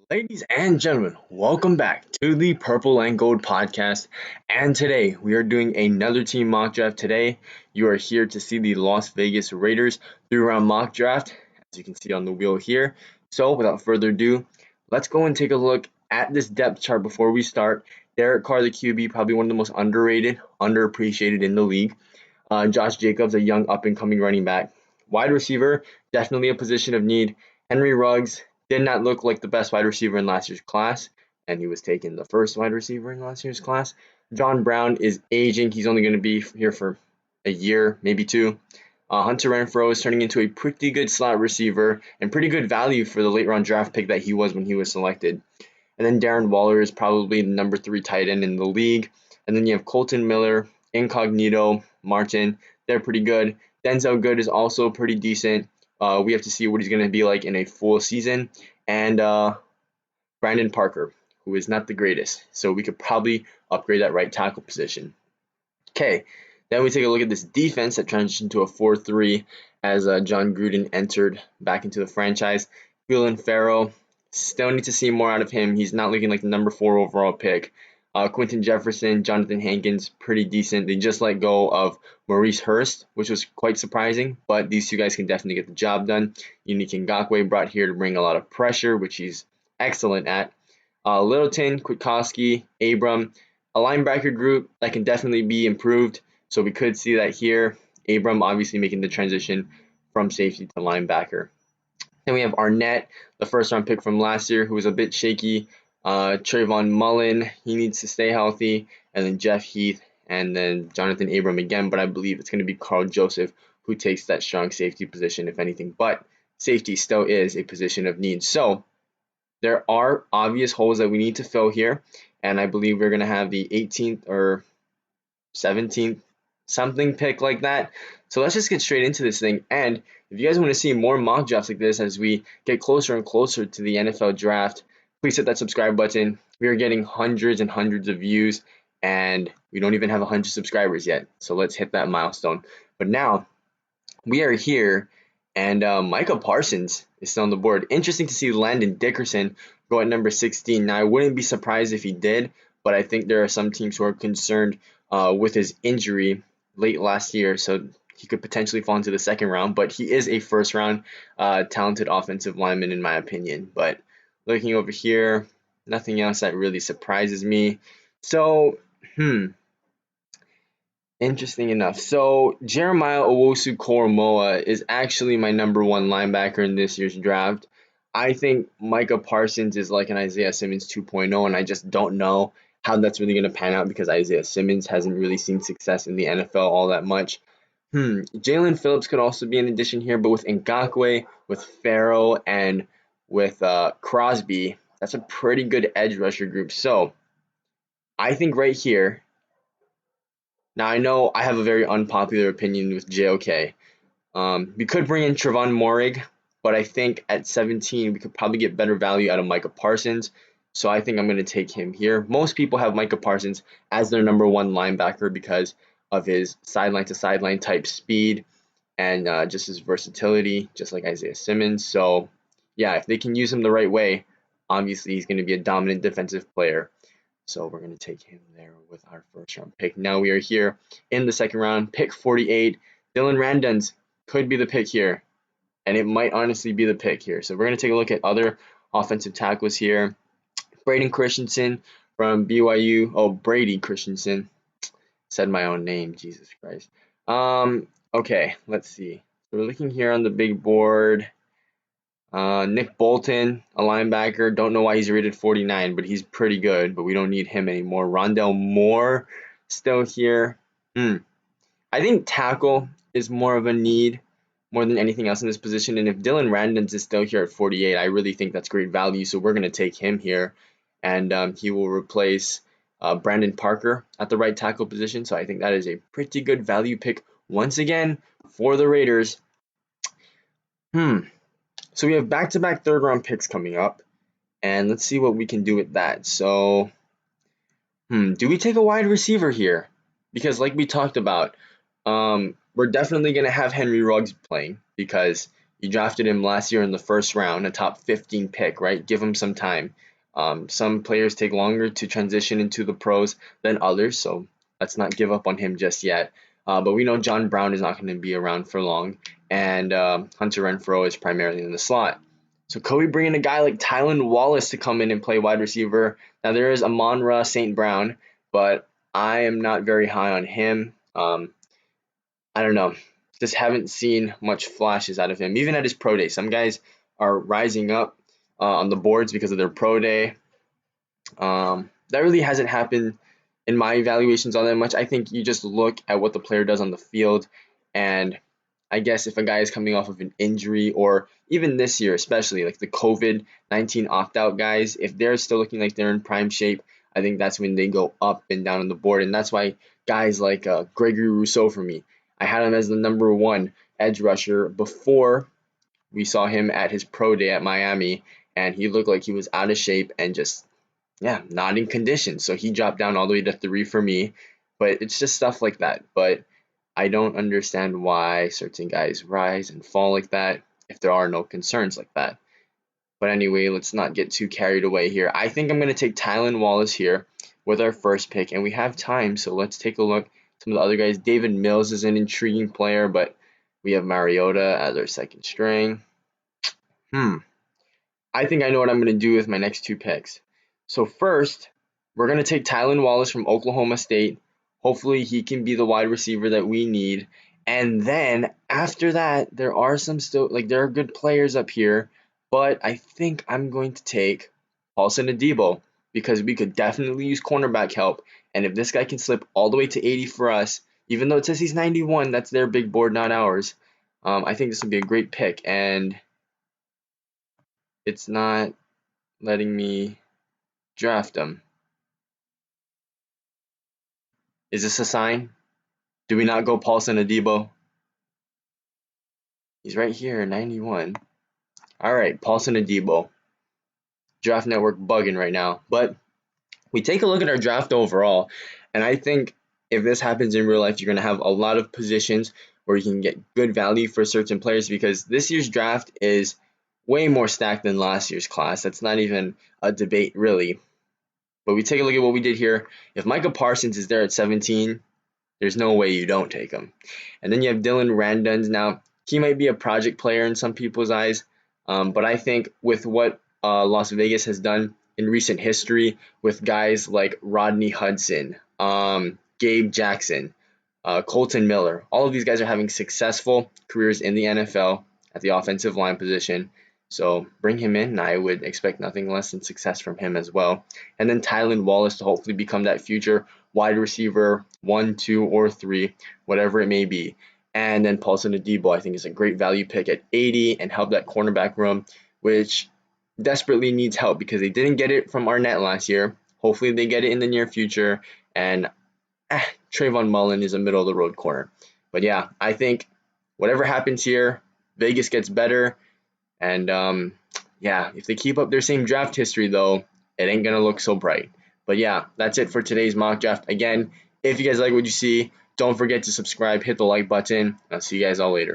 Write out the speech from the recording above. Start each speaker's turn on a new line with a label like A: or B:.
A: Ladies and gentlemen, welcome back to the Purple and Gold podcast. And today we are doing another team mock draft. Today you are here to see the Las Vegas Raiders 3-round mock draft, as you can see on the wheel here. So without further ado, let's go and take a look at this depth chart before we start. Derek Carr, the QB, probably one of the most underrated, underappreciated in the league. Josh Jacobs, a young up-and-coming running back. Wide receiver, definitely a position of need. Henry Ruggs did not look like the best wide receiver in last year's class, and he was taken the first wide receiver in last year's class. John Brown is aging. He's only going to be here for a year, maybe two. Hunter Renfrow is turning into a pretty good slot receiver and pretty good value for the late round draft pick that he was when he was selected. And then Darren Waller is probably the number 3 tight end in the league. And then you have Colton Miller, Incognito, Martin. They're pretty good. Denzel Good is also pretty decent. We have to see what he's going to be like in a full season. And Brandon Parker, who is not the greatest. So we could probably upgrade that right tackle position. Okay, then we take a look at this defense that transitioned to a 4-3 as John Gruden entered back into the franchise. Clelin Ferrell, still need to see more out of him. He's not looking like the number 4 overall pick. Quentin Jefferson, Jonathan Hankins, pretty decent. They just let go of Maurice Hurst, which was quite surprising, but these two guys can definitely get the job done. Unique Ngakoue brought here to bring a lot of pressure, which he's excellent at. Littleton, Kwiatkowski, Abram, a linebacker group that can definitely be improved. So we could see that here. Abram obviously making the transition from safety to linebacker. Then we have Arnett, the first round pick from last year, who was a bit shaky. Trayvon Mullen, he needs to stay healthy. And then Jeff Heath, and then Jonathan Abram again. But I believe it's going to be Carl Joseph who takes that strong safety position, if anything. But safety still is a position of need. So there are obvious holes that we need to fill here. And I believe we're going to have the 18th or 17th something pick like that. So let's just get straight into this thing. And if you guys want to see more mock drafts like this as we get closer and closer to the NFL draft, please hit that subscribe button. We are getting hundreds and hundreds of views, and we don't even have 100 subscribers yet. So let's hit that milestone. But now we are here, and Micah Parsons is still on the board. Interesting to see Landon Dickerson go at number 16. Now, I wouldn't be surprised if he did, but I think there are some teams who are concerned with his injury late last year, so he could potentially fall into the second round. But he is a first round talented offensive lineman, in my opinion. But looking over here, nothing else that really surprises me. So, interesting enough. So Jeremiah Owusu-Koramoah is actually my number 1 linebacker in this year's draft. I think Micah Parsons is like an Isaiah Simmons 2.0, and I just don't know how that's really going to pan out because Isaiah Simmons hasn't really seen success in the NFL all that much. Jalen Phillips could also be an addition here, but with Ngakoue, with Farrell, and with Crosby, that's a pretty good edge rusher group. So I think right here, now I know I have a very unpopular opinion with JOK. We could bring in Trevon Moehrig, but I think at 17 we could probably get better value out of Micah Parsons. So I think I'm going to take him here. Most people have Micah Parsons as their number 1 linebacker because of his sideline to sideline type speed and just his versatility, just like Isaiah Simmons. So yeah, if they can use him the right way, obviously he's going to be a dominant defensive player. So we're going to take him there with our first round pick. Now we are here in the second round, pick 48. Dylan Randons could be the pick here, and it might honestly be the pick here. So we're going to take a look at other offensive tackles here. Braden Christensen from BYU. Oh, Brady Christensen. Said my own name, Jesus Christ. Okay, let's see. So we're looking here on the big board. Nick Bolton, a linebacker. Don't know why he's rated 49, but he's pretty good, but we don't need him anymore. Rondell Moore still here. I think tackle is more of a need more than anything else in this position. And if Dylan Randons is still here at 48, I really think that's great value. So we're going to take him here. And he will replace Brandon Parker at the right tackle position. So I think that is a pretty good value pick once again for the Raiders. So we have back-to-back third-round picks coming up. And let's see what we can do with that. So, do we take a wide receiver here? Because like we talked about, we're definitely going to have Henry Ruggs playing because You drafted him last year in the first round, a top 15 pick, right? Give him some time. Some players take longer to transition into the pros than others, so let's not give up on him just yet. But we know John Brown is not going to be around for long, and Hunter Renfrow is primarily in the slot. So could we bring in a guy like Tylan Wallace to come in and play wide receiver? Now there is Amon-Ra St. Brown, but I am not very high on him. I don't know. Just haven't seen much flashes out of him, even at his pro day. Some guys are rising up on the boards because of their pro day. That really hasn't happened in my evaluations all that much. I think you just look at what the player does on the field, and I guess if a guy is coming off of an injury, or even this year, especially like the COVID-19 opt-out guys, if they're still looking like they're in prime shape, I think that's when they go up and down on the board. And that's why guys like Gregory Rousseau, for me, I had him as the #1 edge rusher before we saw him at his pro day at Miami, and he looked like he was out of shape and just, yeah, not in condition. So he dropped down all the way to 3 for me. But it's just stuff like that. But I don't understand why certain guys rise and fall like that if there are no concerns like that. But anyway, let's not get too carried away here. I think I'm going to take Tylan Wallace here with our first pick, and we have time, so let's take a look. Some of the other guys. David Mills is an intriguing player, but we have Mariota as our second string. I think I know what I'm going to do with my next 2 picks. So first, we're going to take Tylan Wallace from Oklahoma State. Hopefully he can be the wide receiver that we need. And then after that, there are there are good players up here, but I think I'm going to take Paulson Adebo because we could definitely use cornerback help. And if this guy can slip all the way to 80 for us, even though it says he's 91, that's their big board, not ours. I think this would be a great pick, and it's not letting me draft him. Is this a sign? Do we not go Paulson Adebo? He's right here, 91. All right, Paulson Adebo. Draft Network bugging right now. But we take a look at our draft overall, and I think if this happens in real life, you're going to have a lot of positions where you can get good value for certain players, because this year's draft is way more stacked than last year's class. That's not even a debate, really. But we take a look at what we did here. If Micah Parsons is there at 17, there's no way you don't take him. And then you have Dylan Randuns. Now, he might be a project player in some people's eyes, but I think with what Las Vegas has done in recent history with guys like Rodney Hudson, Gabe Jackson, Colton Miller, all of these guys are having successful careers in the NFL at the offensive line position. So bring him in, and I would expect nothing less than success from him as well. And then Tylan Wallace to hopefully become that future wide receiver 1, 2, or 3, whatever it may be. And then Paulson Adebo, I think, is a great value pick at 80 and help that cornerback room, which desperately needs help because they didn't get it from Arnett last year. Hopefully they get it in the near future. And Trayvon Mullen is a middle of the road corner. But yeah, I think whatever happens here, Vegas gets better. And yeah, if they keep up their same draft history, though, it ain't going to look so bright. But yeah, that's it for today's mock draft. Again, if you guys like what you see, don't forget to subscribe, hit the like button. I'll see you guys all later.